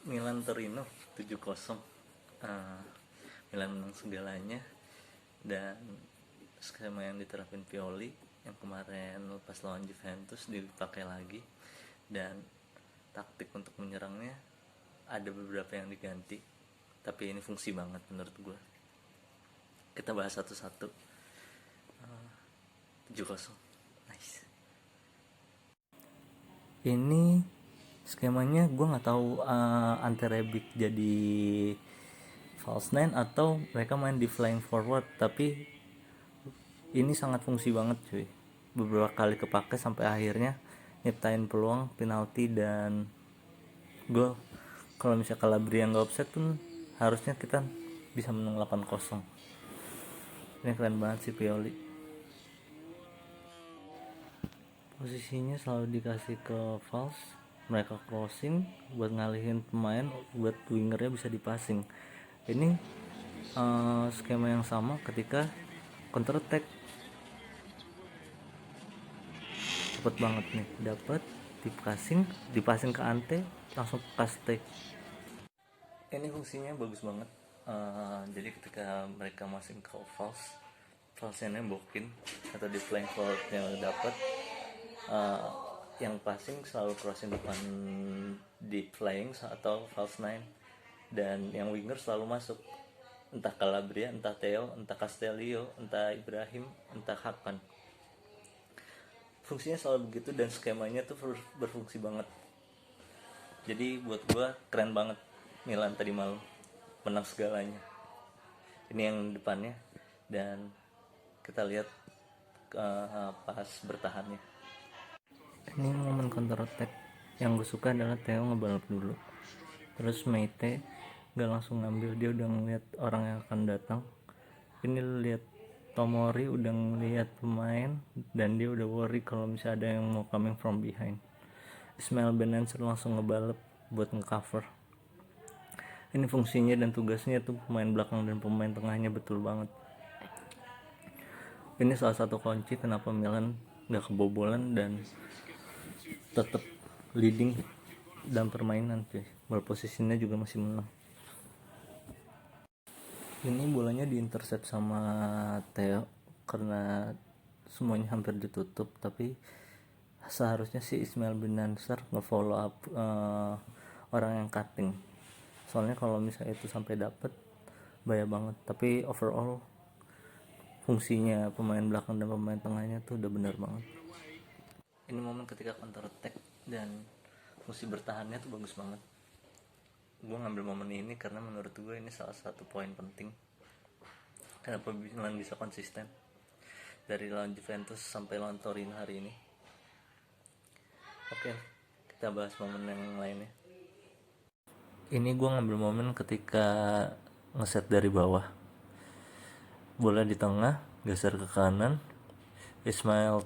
Milan Torino 7-0. Milan menang segalanya, dan skema yang diterapin Pioli yang kemarin lepas lawan Juventus dipakai lagi, dan taktik untuk menyerangnya ada beberapa yang diganti, tapi ini fungsi banget menurut gue. Kita bahas satu-satu. 7-0, nice. Ini skemanya gue nggak tahu, Ante Rebic jadi false nine atau mereka main di flying forward, tapi ini sangat fungsi banget cuy. Beberapa kali kepake sampai akhirnya nyiptain peluang penalti dan gol. Kalau misalnya Calabria nggak offset pun harusnya kita bisa menang 8-0. Ini keren banget sih Pioli. Posisinya selalu dikasih ke false, mereka crossing buat ngalihin pemain, buat wingernya bisa dipassing. Ini skema yang sama ketika counter attack. Cepet banget nih, dapat dipassing ke Ante, langsung paste. Ini fungsinya bagus banget. Jadi ketika mereka masing ke false nya nembokin atau di flank forward yang dapat, yang passing selalu crossing depan deep flying atau false nine, dan yang winger selalu masuk, entah Calabria, entah Theo, entah Castellio, entah Ibrahim, entah Hakan. Fungsinya selalu begitu dan skemanya tuh berfungsi banget. Jadi buat gua keren banget Milan tadi malam menang segalanya. Ini yang depannya, dan kita lihat pas bertahannya. Ini momen counter attack yang gue suka adalah Theo ngebalap dulu, terus Meite gak langsung ngambil, dia udah ngeliat orang yang akan datang. Ini lihat Tomori udah ngeliat pemain dan dia udah worry kalau misalnya ada yang mau coming from behind. Ismail Benancer langsung ngebalap buat ngecover. Ini fungsinya dan tugasnya tuh pemain belakang dan pemain tengahnya betul banget. Ini salah satu kunci kenapa Milan gak kebobolan dan tetap leading dalam permainan cuy. Posisinya juga masih menang. Ini bolanya diintercept sama Theo karena semuanya hampir ditutup, tapi seharusnya si Ismail Benancer nge-follow up orang yang cutting. Soalnya kalau misalnya itu sampai dapet bahaya banget. Tapi overall fungsinya pemain belakang dan pemain tengahnya tuh udah benar banget. Ini momen ketika counter attack dan fungsi bertahannya tuh bagus banget. Gue ngambil momen ini karena menurut gue ini salah satu poin penting kenapa Milan bisa konsisten dari lawan Juventus sampai lawan Torino hari ini. Oke, kita bahas momen yang lainnya. Ini gue ngambil momen ketika ngeset dari bawah, bola di tengah, geser ke kanan, Ismail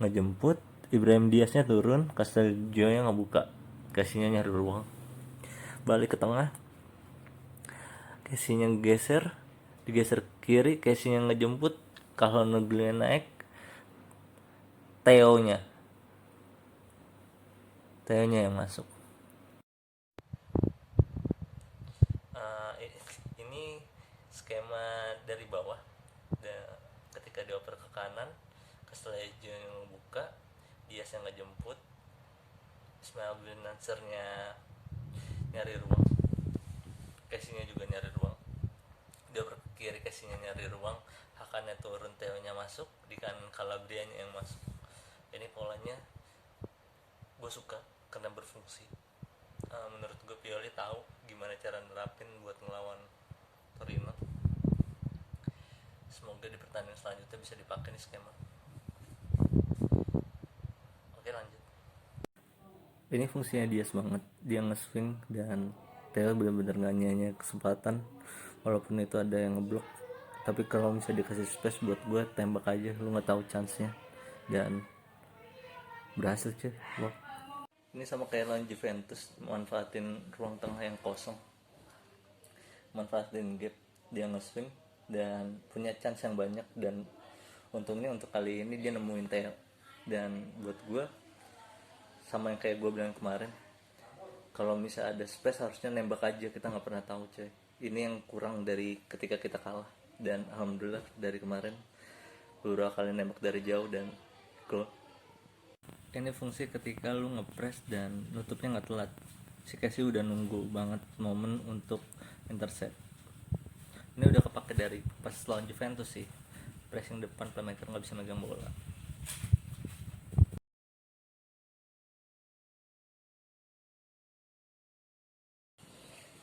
ngejemput, Ibrahim Diaznya turun, Castellio yang ngebuka, kasihnya nyari ruang, balik ke tengah, Casey-nya digeser ke kiri, Casey-nya ngejemput, kalau Nuglia naik, Theo-nya yang masuk. Ini skema dari bawah, ketika dioper ke kanan, Castellio yang ngebuka, Diaz yang ngejemput, Ismail Benancer-nya nyari ruang, Casey-nya juga nyari ruang, dia berkiri, Casey-nya nyari ruang, Hakannya turun, Theo-nya masuk, di kanan Calabria-nya yang masuk. Ini polanya gue suka karena berfungsi. Menurut gue Pioli tahu gimana cara nerapin buat ngelawan Torino. Semoga di pertandingan selanjutnya bisa dipakai nih skema. Oke, lanjut. Ini fungsinya Diaz banget, dia nge-swing dan Theo benar-benar gak nyanyi kesempatan walaupun itu ada yang ngeblok. Tapi kalau misalnya dikasih space buat gue, tembak aja, lu gak tahu chance-nya, dan berhasil cuy. Wow. Ini sama kayak lawan Juventus, manfaatin ruang tengah yang kosong, manfaatin gap, dia nge-swing dan punya chance yang banyak, dan untungnya untuk kali ini dia nemuin Theo. Dan buat gue sama yang kayak gue bilang kemarin, kalau misalnya ada space harusnya nembak aja, kita nggak pernah tahu coy. Ini yang kurang dari ketika kita kalah, dan alhamdulillah dari kemarin beberapa kali nembak dari jauh dan gol. Ini fungsi ketika lu ngepres dan nutupnya nggak telat. Si Casey udah nunggu banget momen untuk intercept. Ini udah kepake dari pas lawan Juventus sih, pressing depan playmaker nggak bisa megang bola.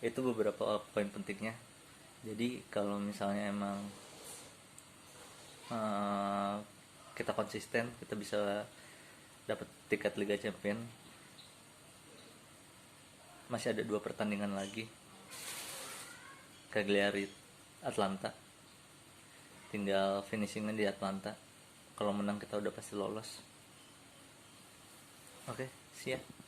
Itu beberapa poin pentingnya. Jadi kalau misalnya emang kita konsisten, kita bisa dapat tiket Liga Champion. Masih ada 2 pertandingan lagi, Cagliari Atlanta, tinggal finishingnya di Atlanta. Kalau menang kita udah pasti lolos. Oke, siap.